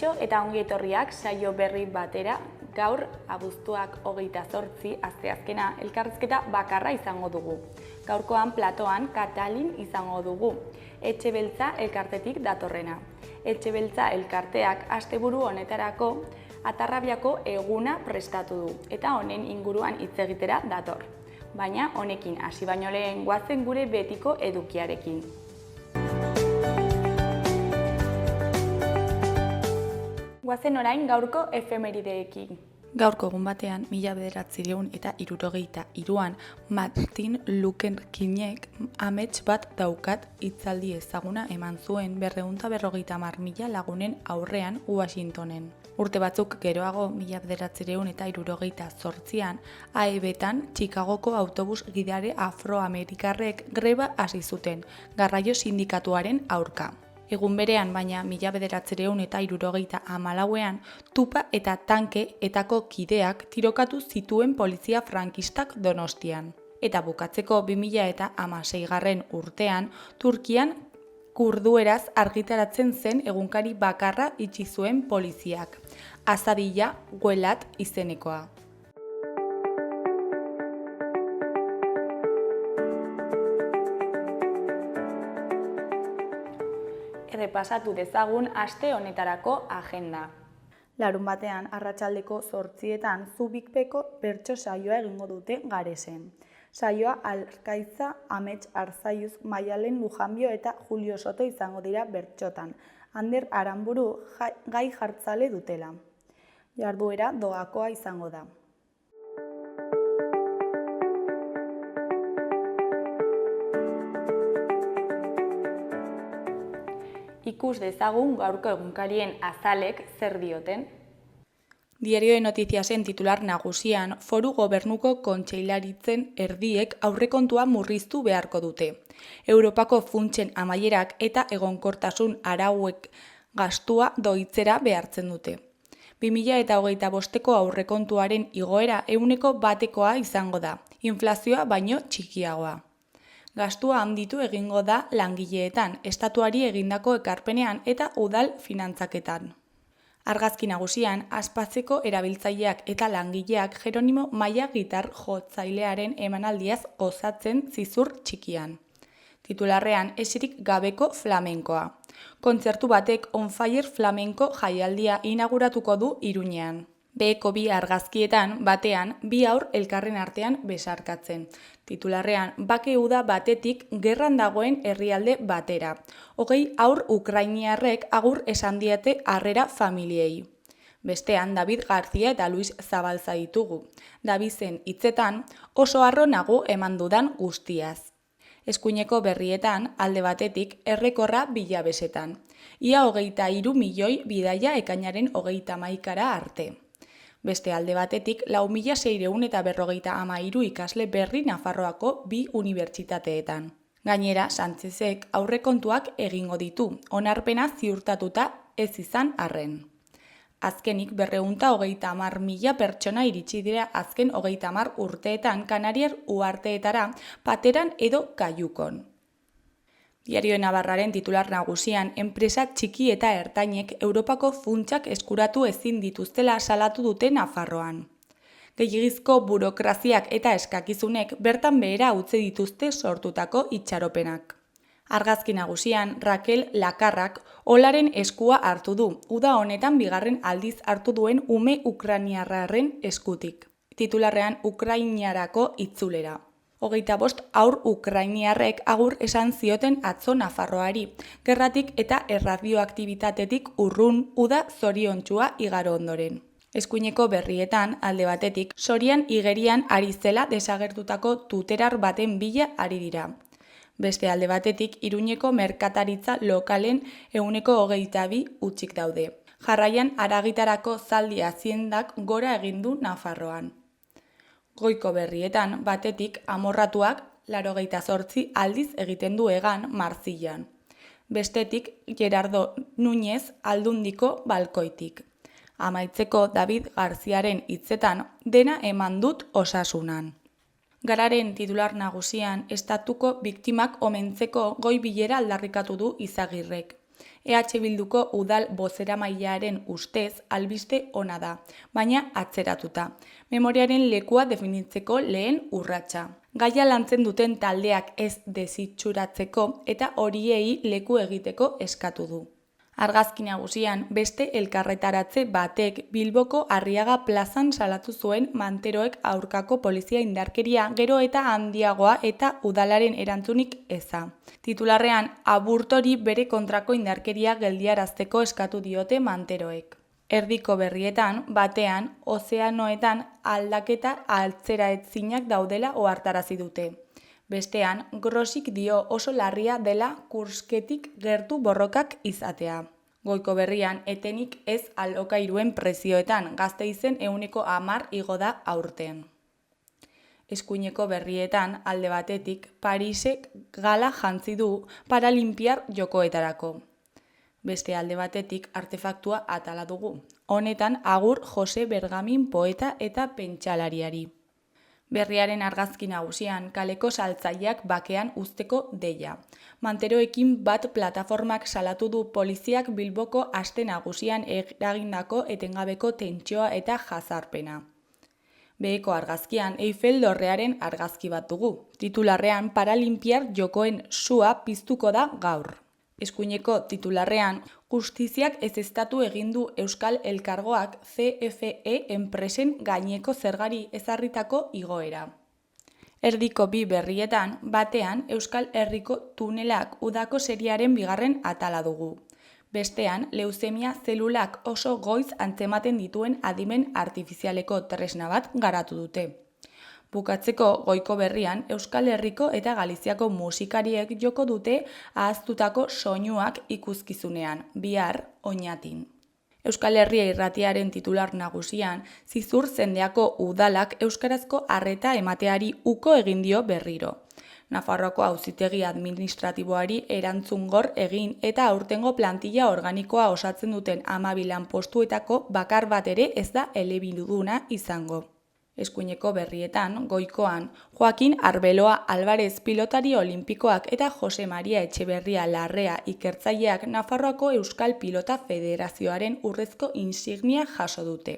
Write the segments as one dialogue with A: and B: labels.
A: Kaixo eta ongi etorriak saio berri batera. Gaur, abuztuak 28 asteazkena, elkarrizketa bakarra izango dugu. Gaurkoan platoan Katalin izango dugu. Etxe Beltza elkartetik datorrena. Etxe Beltza elkarteak asteburu honetarako Atarrabiako eguna prestatu du eta honen inguruan hitz egitera dator. Baina honekin hasi baino lehen goazen gure betiko edukiarekin. Goazen orain gaurko efemerideekin. Gaurko egun batean, 1973an, Martin Luther Kingek amets bat daukat hitzaldi ezaguna eman zuen 250.000 lagunen aurrean Washingtonen. Urte batzuk geroago, 1978an, AEB-tan Chicagoko autobus gidari afroamerikarrek greba hasi zuten, garraio sindikatuaren aurka. Egun berean, baina 1974an, Tupa eta Tanke etako kideak tirokatu zituen polizia frankistak Donostian. Eta bukatzeko 2016 urtean, Turkian kurdueraz argitaratzen zen egunkari bakarra itxi zuen poliziak, Azadilla Guelat izenekoa. Errepasatu dezagun aste honetarako agenda. Larun batean, arratsaldeko 8etan Zubikpeko bertso saioa egingo dute Garesen. Saioa Alkaitza, Amets Arzaiuz, Maialen Lujanbio eta Julio Soto izango dira bertsotan. Ander Aranburu gai jartzale dutela. Jarduera doakoa izango da. Ikus dezagun gaurko egunkarien azalek zer dioten. Diario de Noticiasen titular nagusian, Foru Gobernuko kontseilaritzen erdiek aurrekontua murriztu beharko dute. Europako funtsen amaierak eta egonkortasun arauek gastua doitzera behartzen dute. 2025ko aurrekontuaren igoera 1%koa izango da, inflazioa baino txikiagoa. Gastua handitu egingo da langileetan, estatuari egindako ekarpenean eta udal finantzaketan. Argazki nagusian, Aspazeko erabiltzaileak eta langileak Jeronimo Maia gitar jotzailearen emanaldiaz gozatzen zizur txikian. Titularrean, esirik gabeko flamenkoa. Kontzertu batek On Fire flamenko jaialdia inauguratuko du Iruñean. Beheko bi argazkietan, batean, bi haur elkarren artean besarkatzen. Titularrean, bake uda batetik gerran dagoen herrialde batera. 20 haur ukrainiarrek agur esan diete harrera familiei. Bestean, David García eta Luis Zabalza ditugu. Davizen hitzetan, oso harro nago eman dudan guztiaz. Eskuineko berrietan, alde batetik, errekorra bilabesetan. Ia 23 milioi bidaia ekainaren 31 arte. Beste alde batetik, 4.653 ikasle berri Nafarroako bi unibertsitateetan. Gainera, Sánchezek aurrekontuak egingo ditu, onarpena ziurtatuta ez izan arren. Azkenik 230.000 pertsona iritsi dira azken 30 urteetan Kanariar uharteetara, pateran edo kaiukon. Diario de Navarraren titular nagusian, enpresa txiki eta ertainek Europako funtsak eskuratu ezin dituztela salatu dute Nafarroan. Gehiegizko burokraziak eta eskakizunek bertan behera utzi dituzte sortutako itxaropenak. Argazki nagusian, Raquel Lakarrak olaren eskua hartu du, uda honetan bigarren aldiz hartu duen ume ukrainiarraren eskutik. Titularrean Ukrainiarako itzulera. 25 haur ukrainiarrek agur esan zioten atzo Nafarroari, gerratik eta erradioaktibitatetik urrun uda zoriontsua igaro ondoren. Eskuineko berrietan, alde batetik, Sorian igerian ari zela desagertutako tuterar baten bila ari dira. Beste alde batetik, Iruñeko merkataritza lokalen 22 utzik daude. Jarraian, haragitarako zaldi aziendak gora egin du Nafarroan. Goiko berrietan, batetik, amorratuak 88 aldiz egiten du hegan Marzilan. Bestetik, Gerardo Núñez Aldundiko balkoitik. Amaitzeko David Garziaren hitzetan dena eman dut osasunan. Gararen titular nagusian estatuko biktimak omentzeko goi bilera aldarrikatu du Izagirrek. EH Bilduko udal bozeramailearen ustez albiste ona da, baina atzeratuta. Memoriaren lekua definitzeko lehen urratsa. Gaia lantzen duten taldeak ez desitxuratzeko eta horiei leku egiteko eskatu du. Argazki nagusian beste elkarretaratze batek Bilboko Arriaga plazan salatu zuen Manteroek aurkako polizia indarkeria gero eta handiagoa eta udalaren erantzunik eza. Titularrean, aburtori bere kontrako indarkeria geldiarazteko eskatu diote Manteroek. Erdiko berrietan, batean, ozeanoetan aldaketa atzeraezinak daudela ohartarazi dute. Bestean, Grosik dio oso larria dela Kursketik gertu borrokak izatea. Goiko berrian, etenik ez alokairuen prezioetan, Gasteizen 10% igo da aurten. Eskuineko berrietan, alde batetik, Parisek gala jantzi du Paralinpiar jokoetarako. Beste alde batetik, artefaktua atala dugu. Honetan, agur Jose Bergamin poeta eta pentsalariari. Berriaren argazki nagusian, kaleko saltzaileak bakean uzteko deia. Manteroekin bat plataformak salatu du poliziak Bilboko aste nagusian eragindako etengabeko tentsioa eta jazarpena. Beheko argazkian Eiffel dorrearen argazki bat dugu. Titularrean Paralinpiar jokoen sua piztuko da gaur. Eskuineko titularrean, justiziak ezeztatu egin du Euskal Elkargoak CFE enpresen gaineko zergari ezarritako igoera. Erdiko bi berrietan, batean Euskal Herriko tunelak udako seriaren bigarren atala dugu. Bestean, leuzemia zelulak oso goiz antzematen dituen adimen artifizialeko tresna bat garatu dute. Bukatzeko goiko berrian, Euskal Herriko eta Galiziako musikariek joko dute ahaztutako soinuak ikuskizunean, bihar Oñatin. Euskal Herria irratiaren titular nagusian, Zizur Zendeako udalak euskarazko arreta emateari uko egin dio berriro. Nafarroako auzitegi administratiboari erantzungor egin eta aurtengo plantilla organikoa osatzen duten 12 lanpostuetako bakar bat ere ez da elebiduna izango. Eskuineko berrietan, goikoan, Joakin Arbeloa Alvarez pilotari olimpikoak eta Jose Maria Etxeberria Larrea ikertzaileak Nafarroako Euskal Pilota Federazioaren urrezko insignia jaso dute.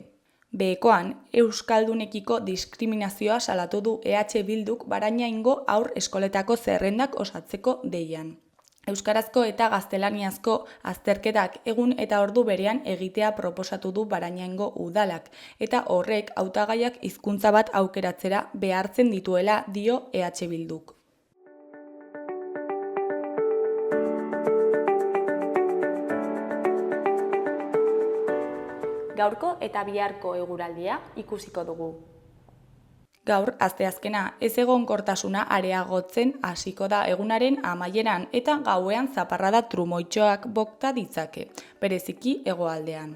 A: Behekoan, euskaldunekiko diskriminazioa salatu du EH Bilduk Barañaingo haur eskoletako zerrendak osatzeko deian. Euskarazko eta gaztelaniazko azterketak egun eta ordu berean egitea proposatu du Barañaingo udalak, eta horrek hautagaiak hizkuntza bat aukeratzera behartzen dituela dio EH Bilduk. Gaurko eta biharko eguraldia ikusiko dugu. Gaur, asteazkena, ezegonkortasuna areagotzen hasiko da egunaren amaieran eta gauean zaparrada trumoitxoak bokta ditzake, bereziki hegoaldean.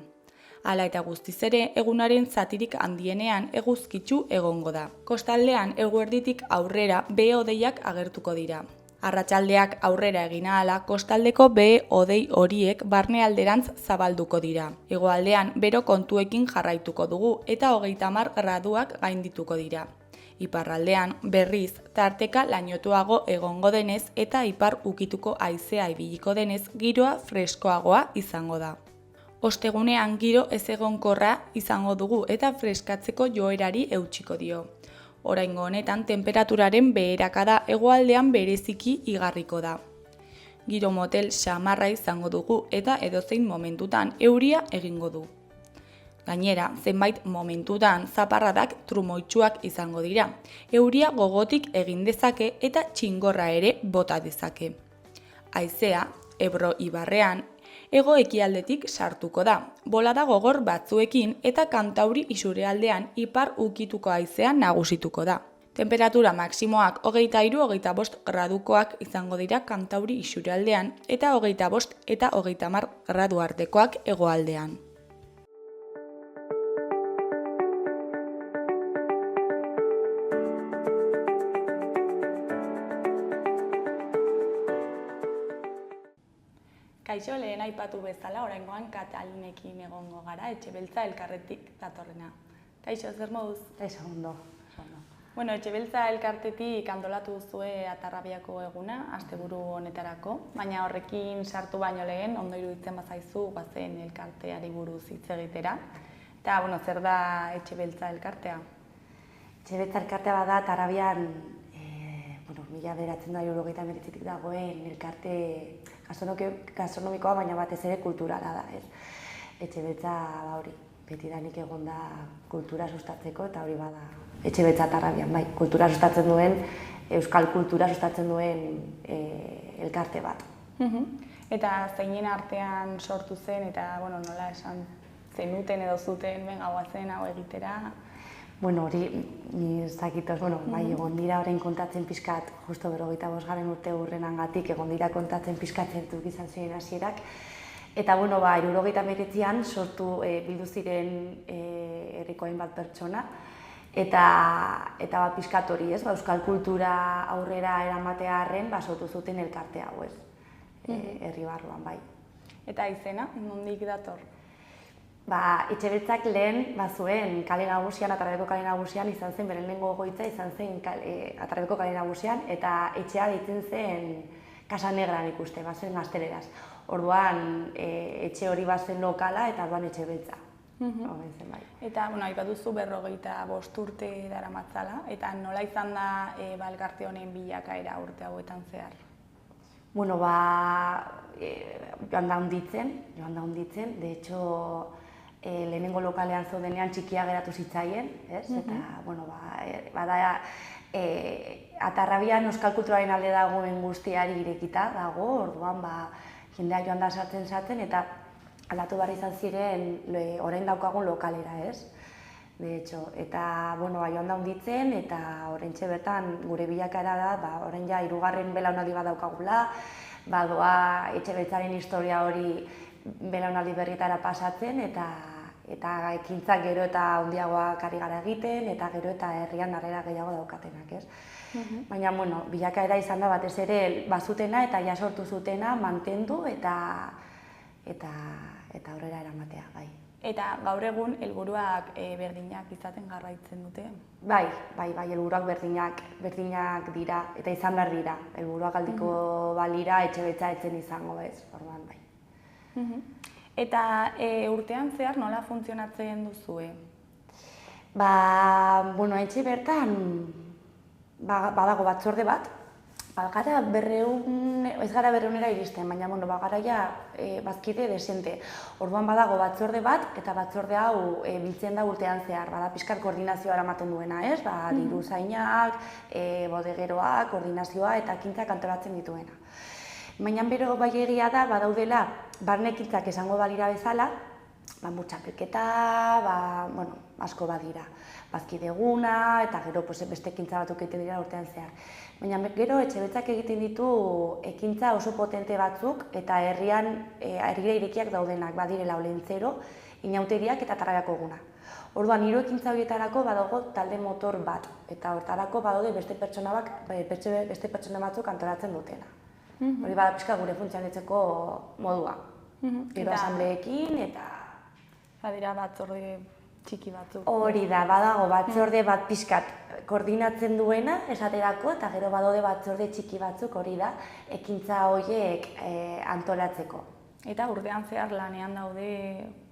A: Hala eta guztiz ere, egunaren zatirik handienean eguzkitsu egongo da. Kostaldean, eguerditik aurrera behe-hodeiak agertuko dira. Arratsaldeak aurrera egin ahala, kostaldeko behe-hodei horiek barnealderantz zabalduko dira. Hegoaldean, bero kontuekin jarraituko dugu eta 30 graduak gaindituko dira. Iparraldean, berriz, tarteka lainotuago egongo denez eta ipar ukituko haizea ibiliko denez giroa freskoagoa izango da. Ostegunean giro ezegonkorra izango dugu eta freskatzeko joerari eutsiko dio. Oraingo honetan temperaturaren beherakada hegoaldean bereziki igarriko da. Giro motel xamarra izango dugu eta edozein momentutan euria egingo du. Gainera, zenbait momentutan zaparradak trumoitsuak izango dira. Euria gogotik egin dezake eta txingorra ere bota dezake. Haizea, Ebro ibarrean, hego ekialdetik sartuko da, bolada gogor batzuekin eta Kantauri isurealdean ipar ukituko haizea nagusituko da. Temperatura maksimoak 23-25 gradukoak izango dira Kantauri isurealdean eta 25 eta 30 gradu artekoak hegoaldean. Kaixo, lehen aipatu bezala, oraingoan Katalinekin egongo gara, Etxebeltza elkarretik datorrena. Kaixo, zer moduz?
B: Kaixo, ondo.
A: Bueno, Etxebeltza elkartetik antolatu duzue Atarrabiako eguna, asteburu honetarako, baina horrekin sartu baino lehen, ondo iruditzen bazaizu bazen elkarteari buruz hitz egitera. Eta, bueno, zer da Etxebeltza elkartea?
B: Etxebeltza elkartea bada Atarrabian, 1979tik dagoen elkarte gastronomikoa, baina batez ere kulturala da, ez? Etxebeltza hori, betidanik egon da kultura sustatzeko, eta hori bada Etxebeltza Atarrabian, bai, kultura sustatzen duen, euskal kultura sustatzen duen elkarte bat.
A: Eta zeinen artean sortu zen, eta nola esan zenuten edo zuten, guazen hau egitera?
B: Bueno, hori, ez dakitoz, bai, egon dira orain kontatzen pixkat, justo 45. urte hurrenangatik, egon dira kontatzen pixkat zentzuk izan ziren hasierak. Eta, 1979an sortu bildu ziren herriko hainbat pertsona, eta pixkat hori, ez, euskal kultura aurrera eramatea arren, sortu zuten elkarte hau, ez, herri barruan, bai.
A: Eta izena, nondik dator?
B: Etxebeltzak lehen bazuen kale nagusian, Atarrabiko kale nagusian izan zen, beren lehengo egoitza izan zen Atarrabiko kale nagusian, eta etxea deitzen zen Casa Negran ikuste, bazen gazteleraz. Orduan, etxe hori bazen lokala eta orduan Etxebeltza.
A: Eta, aipatuzu 45 urte daramatzala, eta nola izan da elkarte honen bilakaera urte hauetan zehar?
B: Joan da hunditzen, de hecho, lehenengo lokalean zaudenean txikia geratu zitzaien, ez? Eta, bada, Atarrabian euskal kulturaren alde dagoen guztiari irekita dago, orduan, jendea joan da sartzen, eta aldatu behar izan ziren orain daukagun lokalera, ez? De hecho, eta, joan da hunditzen, eta oraintxe bertan gure bilakaera da, orain ja 3. belaunaldi bat daukagula, badoa Etxebeltzaren historia hori belaunaldi berrietara pasatzen, eta ekintzak gero eta handiagoak ari gara egiten, eta gero eta herrian harrera gehiago daukatenak, ez? Baina, bilakaera izan da batez ere bazutena eta ja sortu zutena mantendu eta aurrera eramatea, bai.
A: Eta gaur egun helburuak berdinak izaten jarraitzen dute?
B: Bai, helburuak berdinak dira eta izan behar dira. Helburuak aldiko balira Etxebeltza etzen izango, ez, orduan, bai.
A: Eta urtean zehar nola funtzionatzen duzue?
B: Etxe bertan badago batzorde bat, ez gara 200era iristen, baina bagara ja bazkide desente. Orduan badago batzorde bat, eta batzorde hau biltzen da urtean zehar, bada pixkat koordinazioa eramaten duena, ez? Diru zainak, bodegeroak, koordinazioa eta ekintzak antolatzen dituena. Baina bero bai egia da, badaudela, barne ekintzak esango balira bezala, murtxapelketa, asko badira. Bazkide eguna, eta gero beste ekintza batzuk egiten dira urtean zehar. Baina gero Etxebeltzak egiten ditu ekintza oso potente batzuk, eta herrira irekiak daudenak, badirela Olentzero, Inauteriak eta Atarrabiako eguna. Orduan, 3 ekintza horietarako badago talde motor bat, eta hortarako badaude beste pertsona batzuk antolatzen dutena. Hori bada pixka gure funtzionatzeko modua. Gero asambleekin eta...
A: Badira batzorde txiki batzuk.
B: Hori da, badago batzorde bat pixkat koordinatzen duena esaterako, eta gero badaude batzorde txiki batzuk hori da ekintza horiek antolatzeko.
A: Eta urtean zehar lanean daude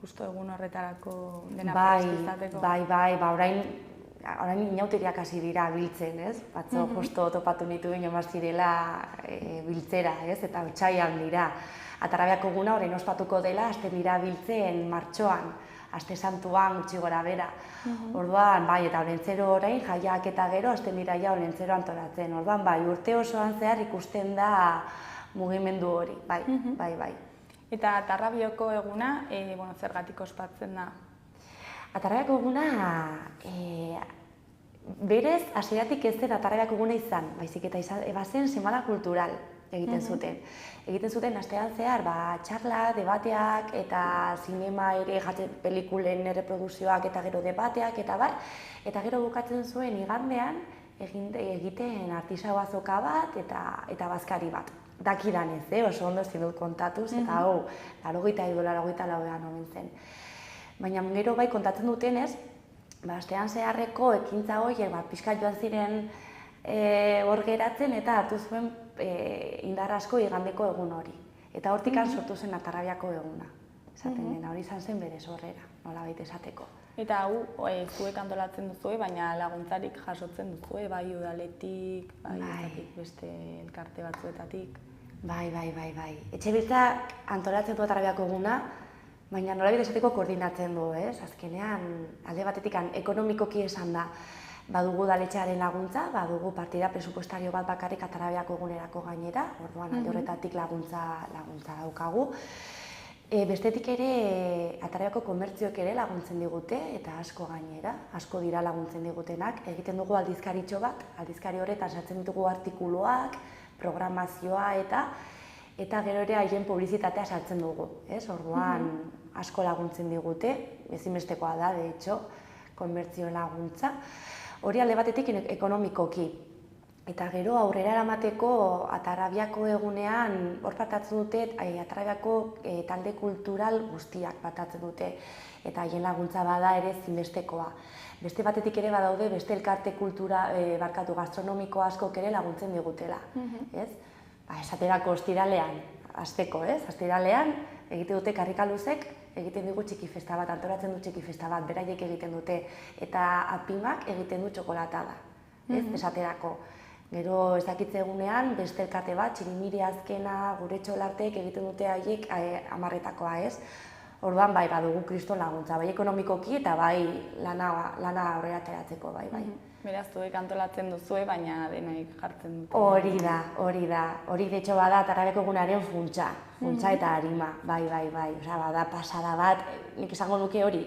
A: justu egun horretarako dena prestizateko?
B: Bai, orain Inauteriak hasi dira biltzen, ez? Batzo justo topatu nituen joan zirela biltzera, ez? Eta otsailean dira. Atarrabiako eguna orain ospatuko dela, hasten dira biltzen martxoan, aste santuan gutxi gora bera. Orduan, bai, eta Olentzero orain jaiak eta gero hasten dira ja Olentzero antolatzen. Orduan, bai, urte osoan zehar ikusten da mugimendu hori, bai.
A: Eta Atarrabiako eguna, zergatik ospatzen da?
B: Atarrabiako eguna, berez, hasieratik ez zen Atarrabiako eguna izan, baizik eta bazen semana kultural egiten zuten. Egiten zuten astean zehar, txarla, debateak eta zinema ere, pelikulen erreproduzioak eta gero debateak eta bar, eta gero bukatzen zuen igandean egiten artisau azoka bat eta bazkari bat. Dakidanez, oso ondo ezin dut kontatuz, eta hau, 82-lauean omen zen. Baina gero bai kontatzen dutenez, astean zeharreko ekintza horiek pixka joan ziren hor geratzen eta hartu zuen indar asko igandeko egun hori. Eta hortik sortu zen Atarrabiako eguna. Esaten dena, hori izan zen bere sorrera, nolabait esateko.
A: Eta hau, zuek antolatzen duzue, baina laguntzarik jasotzen duzue, bai udaletik, bai beste elkarte batzuetatik.
B: Bai. Etxebizitza antolatzen du Atarrabiako eguna, baina nolabait esateko koordinatzen du, ez? Azkenean, alde batetik ekonomikoki esan da, badugu udaletxearen laguntza, badugu partida presupuestario bat bakarrik Atarrabiako egunerako gainera, orduan alde horretatik laguntza daukagu. Bestetik ere, Atarrabiako komertzioek ere laguntzen digute, eta asko gainera, asko dira laguntzen digutenak. Egiten dugu aldizkaritxo bat, aldizkari horretan sartzen ditugu artikuluak, programazioa eta gero ere haien publizitatea sartzen dugu. Orduan asko laguntzen digute, ezinbestekoa da, de hecho, komertzioen laguntza. Hori alde batetik ekonomikoki. Eta gero aurrera eramateko Atarrabiako egunean hor partatzen dute Atarrabiako talde kultural guztiak partatzen dute eta haien laguntza bada ere ezinbestekoa. Beste batetik ere badaude beste elkarte gastronomiko askok ere laguntzen digutela. Esaterako ostiralean, hasteko, ostiralean egiten dute Karrikaluzek, egiten dugu txiki festa bat, antolatzen du txiki festa bat, beraiek egiten dute, eta Apimak egiten du txokolatada, esaterako. Gero ezakitze egunean, beste elkarte bat, Txirimiri Azkena, Gure Txolartek egiten dute haiek 10-etakoa, ez? Orduan, bai, badugu kriston laguntza, bai ekonomikoki eta bai lana aurrera ateratzeko, bai.
A: Beraz, zuek antolatzen duzue, baina denaik jartzen dute.
B: Hori da. Hori de hecho bada Atarrabiako egunaren funtsa eta arima, bai. Osea, bada pasada bat, nik esango nuke hori,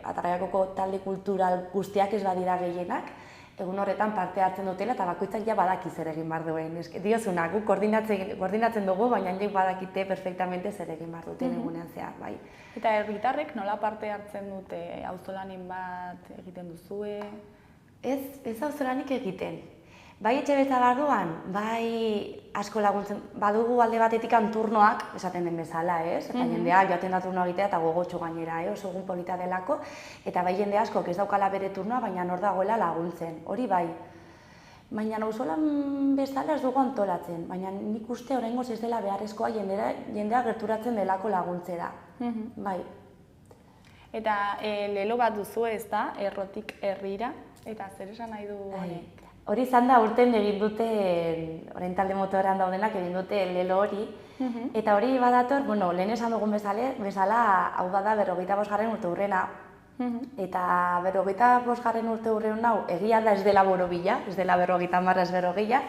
B: Atarrabiako talde kultural guztiak ez badira gehienak, egun horretan parte hartzen dutela eta bakoitzak ja badaki zer egin behar duen. Diozuna, guk koordinatzen dugu, baina haiek badakite perfectamente zer egin behar duten egunean zehar, bai.
A: Eta herritarrek nola parte hartzen dute? Auzolanin bat egiten duzue?
B: Ez auzolanik egiten. Bai etxebetza barruan, bai asko laguntzen, badugu alde batetik turnoak, esaten den bezala, ez? Eta jendea joaten da turnoa egitea eta gogotxo gainera, oso egun polita delako, eta bai jende asko ez daukala bere turnoa, baina nor dagoela laguntzen, hori bai. Baina auzolan bezala ez dugu antolatzen, baina nik uste oraingoz ez dela beharrezkoa jendea gerturatzen delako laguntzera, bai.
A: Eta lelo bat duzu ez da, errotik herrira, eta zer esan nahi du honek?
B: Hori izan da urten egin dute, orain talde motorean daudenak egin dute lelo hori, eta hori badator, lehen esan dugun bezala, hau bada 45. urteurrena, eta 45. urteurren hau egia da ez dela borobila, ez dela 50 ez 40,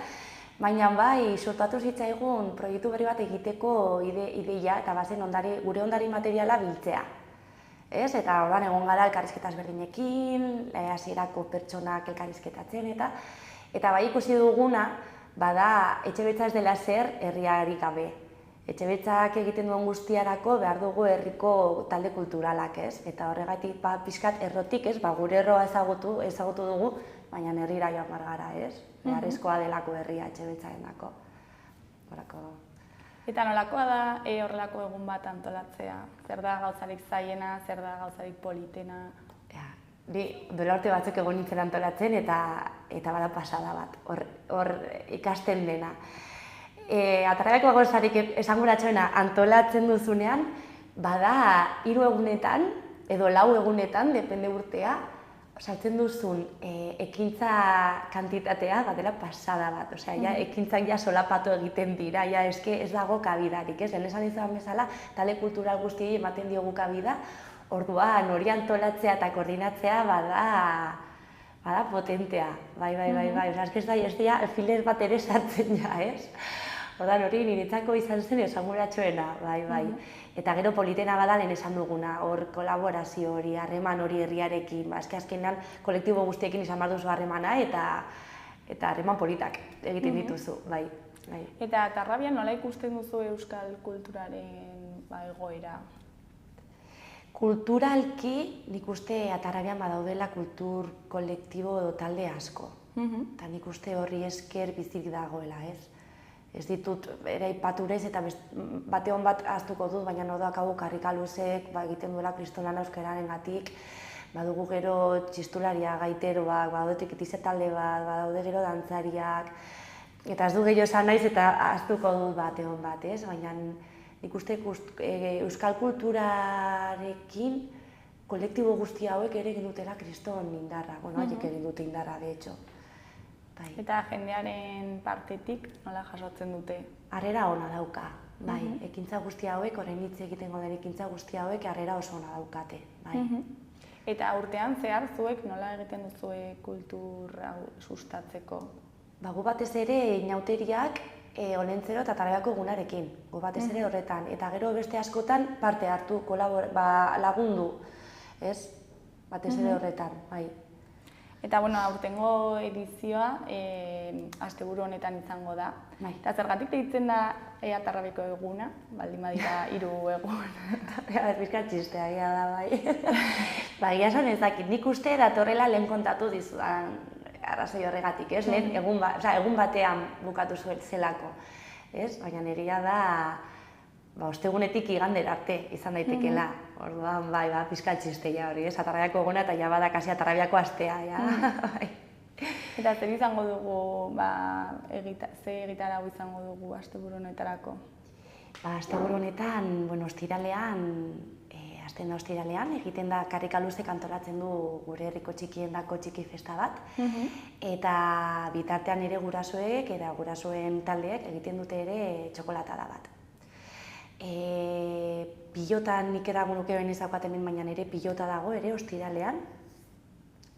B: baina bai, sortatu zitzaigun proiektu berri bat egiteko ideia, eta bazen gure ondari materiala biltzea. Eta orduan egon gara elkarrizketa ezberdinekin, hasierako pertsonak elkarrizketatzen eta bai ikusi duguna, bada etxebetza ez dela zer herriari gabe. Etxebetzak egiten duen guztiarako behar dugu herriko talde kulturalak, ez? Eta horregatik pixkat errotik, ez? Gure erroa ezagutu dugu, baina herrira joan behar gara, ez? Beharrezkoa delako herria etxebetzaenako.
A: Eta nolakoa da horrelako egun bat antolatzea? Zer da gauzarik zaiena, zer da gauzarik politena?
B: Duela urte batzuk egon nintzen antolatzen eta bada pasada bat, hor ikasten dena. Atarrabiako gauzarik esanguratsuena antolatzen duzunean, bada 3 egunetan, edo 4 egunetan, depende urtea, sartzen duzun ekintza kantitatea dela pasada bat, osea, ekintzak solapatu egiten dira, ez dago kabidarik, ez? Lehen esan izan bezala, talde kultural guztiei ematen diogu kabida, orduan hori antolatzea eta koordinatzea bada potentea, bai, ez dira alfiler bat ere sartzen ez? Orduan hori niretzako izan zen esanguratsuena, bai. Eta gero politena bada lehen esan duguna, hor kolaborazio hori, harreman hori herriarekin, azkenean kolektibo guztiekin izan behar duzu harremana eta harreman politak egiten dituzu, bai.
A: Eta Atarrabian nola ikusten duzu euskal kulturaren egoera?
B: Kulturalki nik uste Atarrabian badaudela kultur kolektibo edo talde asko. Eta nik uste horri esker bizik dagoela, ez? Ez ditut ere aipaturez eta bate hon bat ahaztuko dut, baina no daukagu Karrikaluzek egiten duela kristonlana euskararengatik, Badugu gero txistularia, gaiteroak, badaude tikitize talde bat, badaude gero dantzariak, eta ez du gehiago esan naiz eta ahaztuko dut bat egon bat, ez? Baina nik uste euskal kulturarekin kolektibo guzti hauek ere egin dutela kriston indarra, haiek egin dute indarra, de hecho.
A: Eta jendearen partetik nola jasotzen dute?
B: Harrera ona dauka, bai. Ekintza guzti hauek, orain hitz egiten den ekintza guzti hauek harrera oso ona daukate, bai.
A: Eta urtean zehar zuek nola egiten duzue kultura sustatzeko?
B: Gu batez ere inauteriak Olentzero eta Tarabiako egunarekin, gu batez ere horretan. Eta gero beste askotan parte hartu, lagundu, ez? Batez ere horretan, bai.
A: Eta, aurtengo edizioa asteburu honetan izango da. Eta zergatik deitzen da Ea Tarrabiako eguna, baldin badira 3 egun.
B: Bizka txistea, da, bai. Egia esan ezakit, nik uste datorrela lehen kontatu dizudan arrazoi horregatik, ez? Lehen egun batean bukatu zelako, ez? Baina egia da, ostegunetik igandera arte izan daitekela. Orduan, bai, pixka txistea hori, ez? Tarrabiako eguna eta ja bada kasi Tarrabiako astea, ja.
A: Eta zer izango dugu, ze egitarau izango dugu asteburu honetarako?
B: Asteburu honetan, ostiralean, egiten da Karrika Luzek antolatzen du gure herriko txikiendako txiki festa bat. Eta bitartean ere gurasoek eta gurasoen taldeek egiten dute ere txokolatada bat. Pilotan nik eragun nuke behin izaukat hemen, baina ere pilota dago ere ostiralean.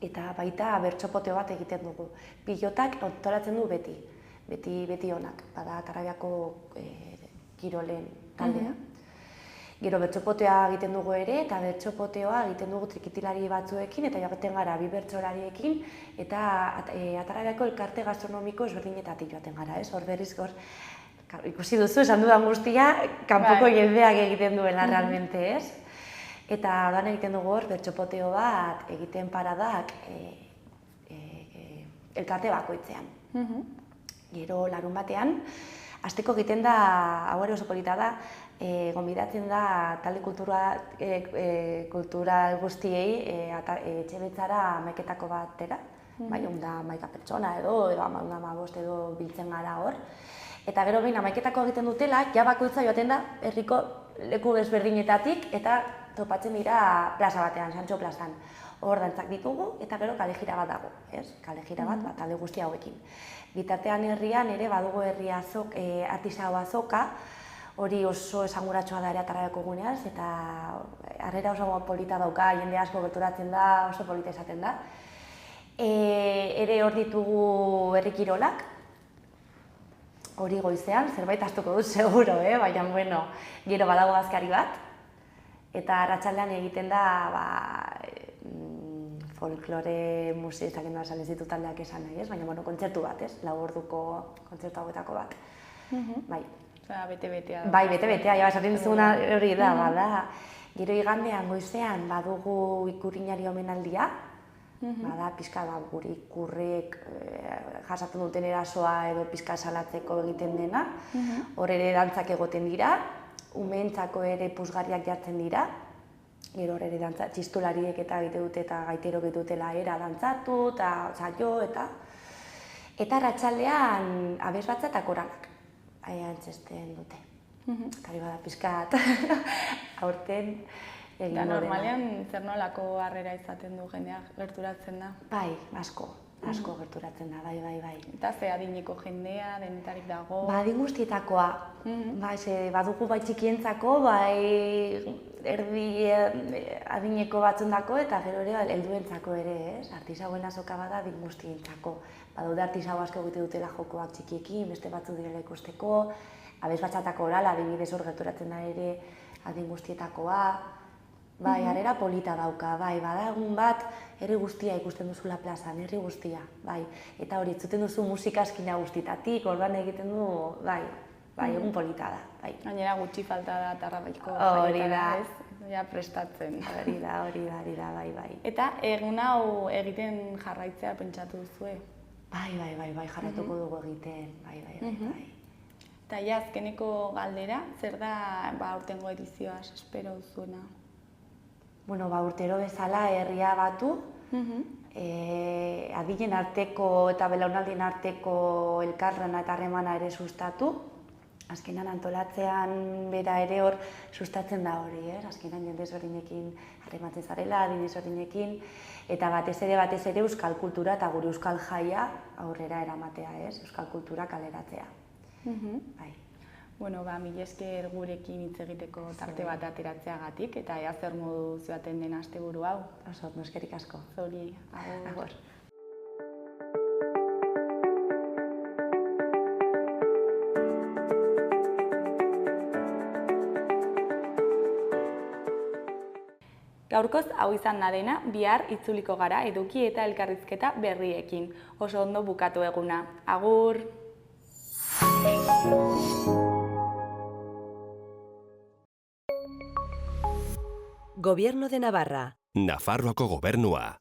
B: Eta baita bertxopoteo bat egiten dugu. Pilotak antolatzen du beti onak, bada Tarrabiako kirolen taldea. Gero bertsopoteoa egiten dugu ere, eta bertsopoteoa egiten dugu trikitilari batzuekin, eta joaten gara bi bertsolariekin, eta Tarrabiako elkarte gastronomiko ezberdinetatik joaten gara, ez? Hor berriz, ikusi duzu, esan dudan guztia, kanpoko jendeak egiten duela realmente, ez? Eta orduan egiten dugu hor bertsopoteo bat egiten paradak elkarte bakoitzean. Gero larun batean, asteko egiten da, hau ere oso polita da, gonbidatzen da talde kultural guztiei etxe betzara hamaiketako batera, da 11 pertsona edo 15 edo biltzen gara hor. Eta gero behin hamaiketako egiten dutela, ja bakoitza joaten da herriko leku desberdinetatik eta topatzen dira plaza batean, Santxo plazan. Hor dantzak ditugu eta gero kalejira bat dago, ez? Kalejira bat talde guzti hauekin. Bitartean herrian ere badugu herria artisau azoka, hori oso esanguratsua da ere Tarrabiako egunean, eta harrera oso polita dauka, jende asko gerturatzen da, oso polita esaten da. Ere hor ditugu herri kirolak, hori goizean, zerbait astuko dut seguro, baina gero badago azkari bat, eta arratsaldean egiten da folklore musika, ez dakit nola esan ez ditut taldeak esan nahi, baina kontzertu bat, 4 orduko kontzertu hauetako bat.
A: Bete-betea.
B: Bai, bete-betea, esaten duzuna hori da, bada. Gero igandean goizean badugu ikurrinari omenaldia, bada pixka gure ikurrek jasaten duten erasoa edo pixka salatzeko egiten dena. Hor ere dantzak egoten dira, umeentzako ere puzgarriak jartzen dira. Gero hor ere dantza, txistulariek eta egite dute eta gaiterok dutela era dantzatu eta saio eta arratsaldean abesbatza eta koranak. Antzesten dute. Kari bada pizkat, aurten egin dena.
A: Normalean zer nolako harrera izaten du jendeak gerturatzen da?
B: Bai, asko gerturatzen da, bai.
A: Eta ze adineko jendea, denetarik dago?
B: Adin guztietakoa. Badugu bai txikientzako, bai erdi adineko batzundako eta gero ere helduentzako ere, ez? Artisauen azoka bada adin guztientzako. Badaude artisau asko egite dutela jokoak txikiekin, beste batzu direla ikusteko, abesbatzatako orala, adibidez hor gerturatzen da ere adin guztietakoa. Bai, harrera polita dauka, bai, bada egun bat, herri guztia ikusten duzula plazan, herri guztia, bai. Eta hori, entzuten duzu musika eskina guztietatik, orduan egiten du, bai, egun polita da, bai.
A: Gainera gutxi falta da Tarrabaiko
B: jaietara,
A: ez? Ja prestatzen.
B: Hori da, bai.
A: Eta egun hau egiten jarraitzea pentsatu duzue?
B: Bai, jarratuko dugu egiten, bai.
A: Eta ja, azkeneko galdera, zer da aurtengo edizioaz espero duzuena?
B: Bueno, urtero bezala herria batu, adinen arteko eta belaunaldien arteko elkarlana eta harremana ere sustatu. Azkenan antolatzean bera ere hor sustatzen da hori, azkenan jende ezberdinekin harrematzen zarela, adin ezberdinekin, eta batez ere euskal kultura eta gure euskal jaia aurrera eramatea, euskal kultura kaleratzea. Bai.
A: Bueno, mila esker gurekin hitz egiteko tarte bat ateratzeagatik, eta ea zer modu joaten den asteburu hau.
B: Oso, eskerrik asko.
A: Zuri, agur. Gaurkoz hau izan da dena, bihar itzuliko gara eduki eta elkarrizketa berriekin. Oso ondo bukatu eguna. Agur!
C: Gobierno de Navarra.
D: Nafarroako gobernua.